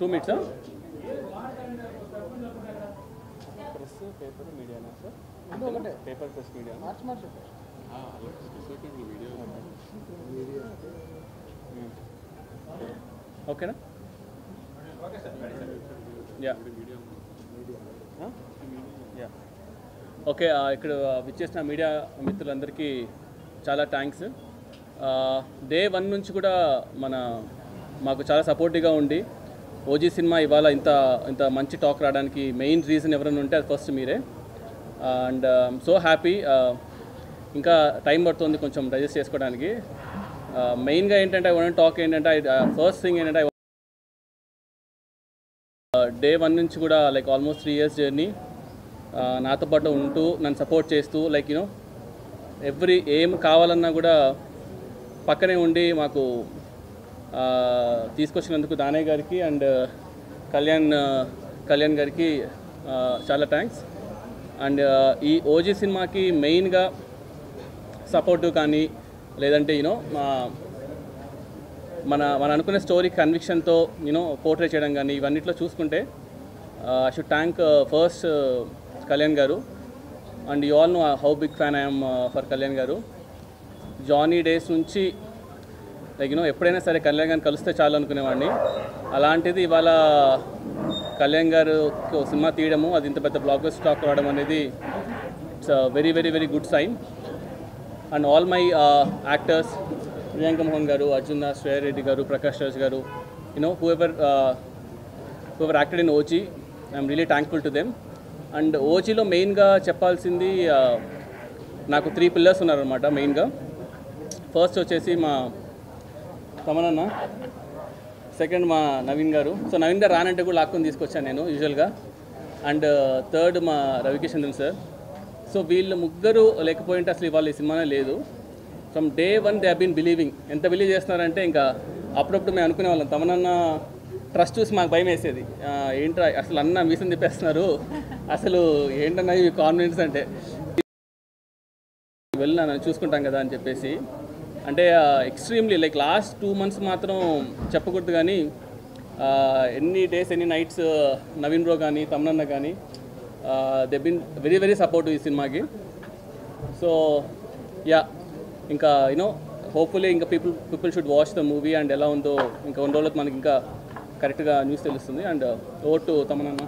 2 minutes, huh? Press, paper, media, sir. Paper, press, media. Okay, na? Okay, sir. Yeah. Yeah. Okay, ఇక్కడ విచ్చేసిన media మిత్రులందరికీ చాలా thanks. Day 1 నుంచి కూడా మాకు చాలా సపోర్టివ్గా ఉండి ఓజీ సినిమా ఇవాళ ఇంత మంచి టాక్ రావడానికి మెయిన్ రీజన్ ఎవరైనా ఉంటే అది ఫస్ట్ మీరే. And so happy. ఇంకా టైం పడుతుంది కొంచెం డైజెస్ట్ చేసుకోవడానికి. మెయిన్గా ఏంటంటే ఐ వాంట్ టాక్ ఏంటంటే ఫస్ట్ థింగ్ ఏంటంటే డే 1 నుంచి కూడా లైక్ ఆల్మోస్ట్ 3 years జర్నీ నాతో పాటు ఉంటూ నన్ను సపోర్ట్ చేస్తూ లైక్ ఏం కావాలన్నా కూడా పక్కనే ఉండి మాకు తీసుకొచ్చినందుకు దానయ్య గారికి అండ్ కళ్యాణ్ గారికి చాలా థ్యాంక్స్. అండ్ ఈ ఓజీ సినిమాకి మెయిన్గా సపోర్టివ్ కానీ లేదంటే మన అనుకునే స్టోరీ కన్విక్షన్తో పోర్ట్రే చేయడం కానీ ఇవన్నిట్లో చూసుకుంటే I should thank first Kalyan garu. And you all know how big fan I'm for Kalyan garu. Johnny days నుంచి లైక్ ఎప్పుడైనా సరే కళ్యాణ్ గారిని కలిస్తే చాలు అనుకునేవాడిని. అలాంటిది ఇవాళ కళ్యాణ్ గారు సినిమా తీయడము, అది ఇంత పెద్ద బ్లాక్ బస్టర్ టాక్ రావడం అనేది it's very very very good sign. And all my actors, Priyanka Mohan గారు, అర్జున్ దాస్, శ్రేయ రెడ్డి గారు, ప్రకాష్ రాజ్ గారు, whoever acted in OG, I'm really thankful to them. అండ్ ఓజీలో మెయిన్గా చెప్పాల్సింది నాకు 3 pillars ఉన్నారనమాట మెయిన్గా. ఫస్ట్ వచ్చేసి మా తమనన్న, సెకండ్ మా నవీన్ గారు. సో నవీన్ గారు రానంటే కూడా లాక్కొని తీసుకొచ్చాను నేను యూజువల్గా. అండ్ థర్డ్ మా రవికిషన్దన్ సార్. సో వీళ్ళు ముగ్గురు లేకపోయింటే అసలు ఇవాళ ఈ సినిమానే లేదు. From day 1 they have been believing. ఎంత బిలీవ్ చేస్తున్నారంటే ఇంకా అప్పుడప్పుడు మేము అనుకునే వాళ్ళం, తమనన్న ట్రస్ట్ చూసి మాకు భయం వేసేది, ఏంట్రా అసలు అన్న మీసం తిప్పేస్తున్నారు, అసలు ఏంటన్నా ఇవి కాన్ఫిడెన్స్ అంటే వెళ్ళినా చూసుకుంటాం కదా అని చెప్పేసి. అంటే ఎక్స్ట్రీమ్లీ లైక్ లాస్ట్ 2 months మాత్రం చెప్పకూడదు కానీ ఎన్ని డేస్ ఎన్ని నైట్స్ నవీన్ బ్రో కానీ తమనన్న కానీ they been very very supportive ఈ సినిమాకి. సో యా, ఇంకా హోప్ఫుల్లీ ఇంకా people should watch the movie and ఎలా ఉందో ఇంకా 1 రోజులకు మనకి ఇంకా కరెక్ట్గా న్యూస్ తెలుస్తుంది. And over to తమనన్న.